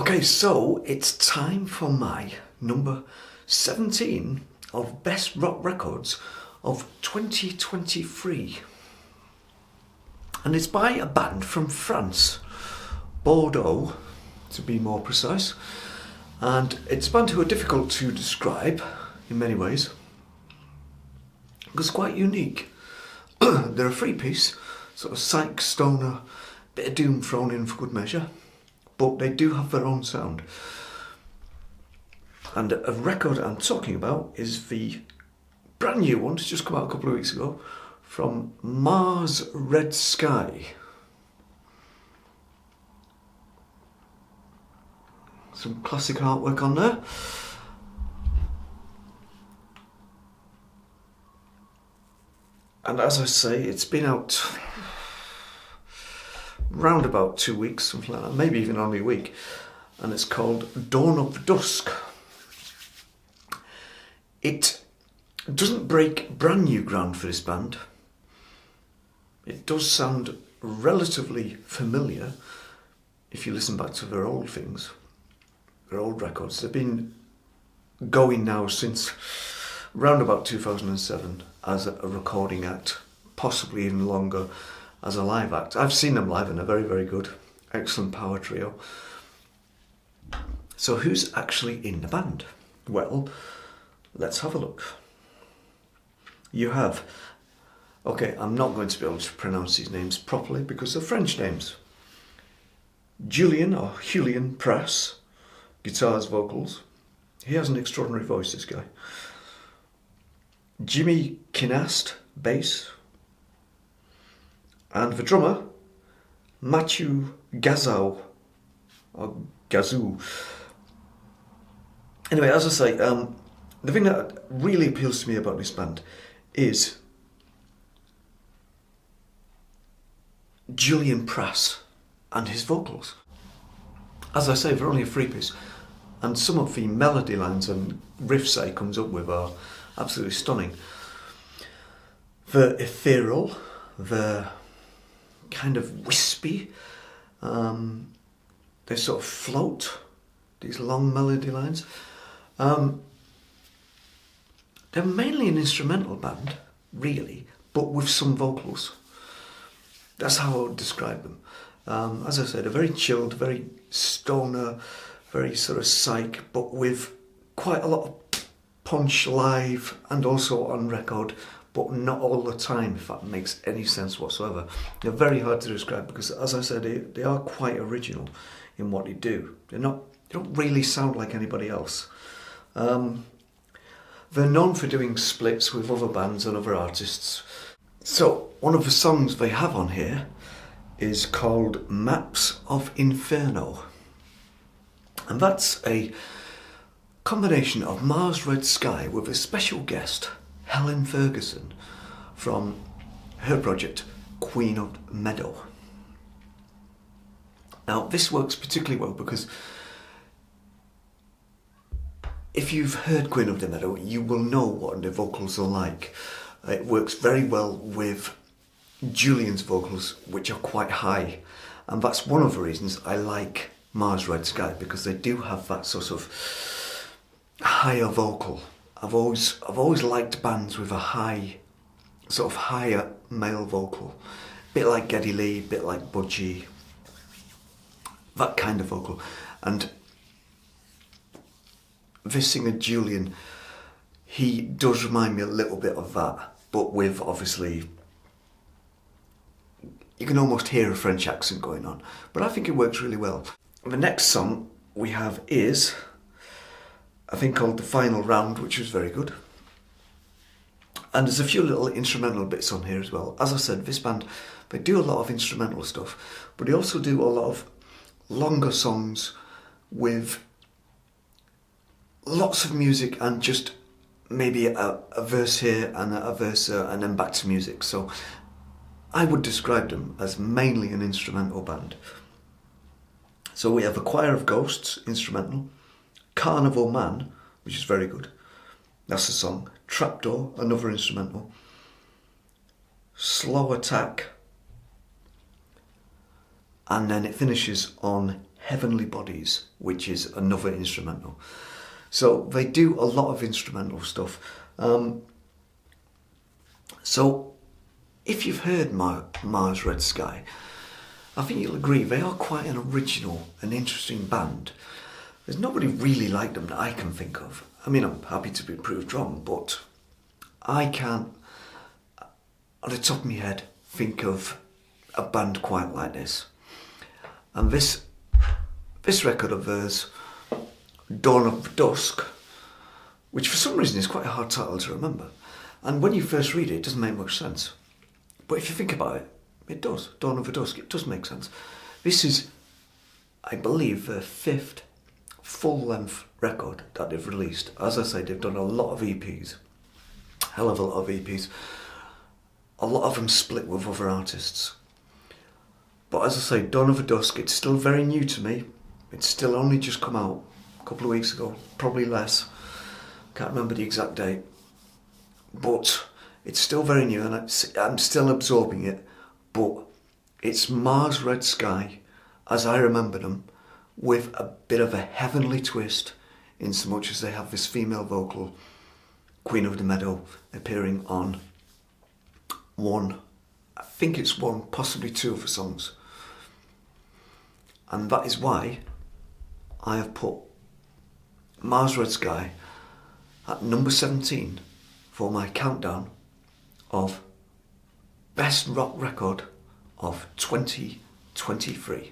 Okay, so it's time for my number 17 of Best Rock Records of 2023. And it's by a band from France, Bordeaux, to be more precise. And it's a band who are difficult to describe in many ways, because quite unique. They're a three-piece, sort of psych, stoner, bit of doom thrown in for good measure, but they do have their own sound. And a record I'm talking about is the brand new one, it's just come out a couple of weeks ago, from Mars Red Sky. Some classic artwork on there. And as I say, it's been out round about 2 weeks, something like that, maybe even only a week. And it's called Dawn of Dusk. It doesn't break brand new ground for this band. It does sound relatively familiar if you listen back to their old things, their old records. They've been going now since round about 2007 as a recording act, possibly even longer as a live act. I've seen them live and they're very, very good. Excellent power trio. So who's actually in the band? Well, let's have a look. You have, okay, I'm not going to be able to pronounce these names properly because they're French names. Julian Press, guitars, vocals. He has an extraordinary voice, this guy. Jimmy Kinast, bass. And the drummer, Mathieu Gazou, or Gazou. Anyway, as I say, the thing that really appeals to me about this band is Julian Press and his vocals. As I say, they're only a three-piece, and some of the melody lines and riffs that he comes up with are absolutely stunning. They're ethereal, they're kind of wispy, they sort of float, these long melody lines. They're mainly an instrumental band, really, but with some vocals. That's how I would describe them. As I said, they're very chilled, very stoner, very sort of psych, but with quite a lot of punch live and also on record, but not all the time, if that makes any sense whatsoever. They're very hard to describe because, as I said, they are quite original in what they do. They don't really sound like anybody else. They're known for doing splits with other bands and other artists. So, one of the songs they have on here is called Maps of Inferno. And that's a combination of Mars Red Sky with a special guest, Helen Ferguson, from her project Queen of Meadow. Now, this works particularly well because if you've heard Queen of the Meadow, you will know what the vocals are like. It works very well with Julian's vocals, which are quite high. And that's one of the reasons I like Mars Red Sky, because they do have that sort of higher vocal. I've always liked bands with a high, sort of higher male vocal. Bit like Geddy Lee, bit like Budgie. That kind of vocal. And this singer Julian, he does remind me a little bit of that, but with, obviously, you can almost hear a French accent going on, but I think it works really well. The next song we have is a thing called The Final Round, which was very good. And there's a few little instrumental bits on here as well. As I said, this band, they do a lot of instrumental stuff, but they also do a lot of longer songs with lots of music and just maybe a verse here and a verse and then back to music. So I would describe them as mainly an instrumental band. So we have A Choir of Ghosts, instrumental. Carnival Man, which is very good. That's a song. Trapdoor, another instrumental. Slow Attack. And then it finishes on Heavenly Bodies, which is another instrumental. So they do a lot of instrumental stuff. So if you've heard Mars Red Sky, I think you'll agree they are quite an original and interesting band. There's nobody really like them that I can think of. I mean, I'm happy to be proved wrong, but I can't, on the top of my head, think of a band quite like this. And this record of theirs, Dawn of Dusk, which for some reason is quite a hard title to remember. And when you first read it, it doesn't make much sense. But if you think about it, it does. Dawn of Dusk, it does make sense. This is, I believe, their 5th full-length record that they've released. As I say, they've done a lot of EPs. Hell of a lot of EPs. A lot of them split with other artists. But as I say, Dawn of Dusk, it's still very new to me. It's still only just come out a couple of weeks ago, probably less. Can't remember the exact date. But it's still very new and I'm still absorbing it. But it's Mars Red Sky, as I remember them, with a bit of a heavenly twist, in so much as they have this female vocal, Queen of the Meadow, appearing on one, I think it's one, possibly 2 of the songs. And that is why I have put Mars Red Sky at number 17 for my countdown of best rock record of 2023.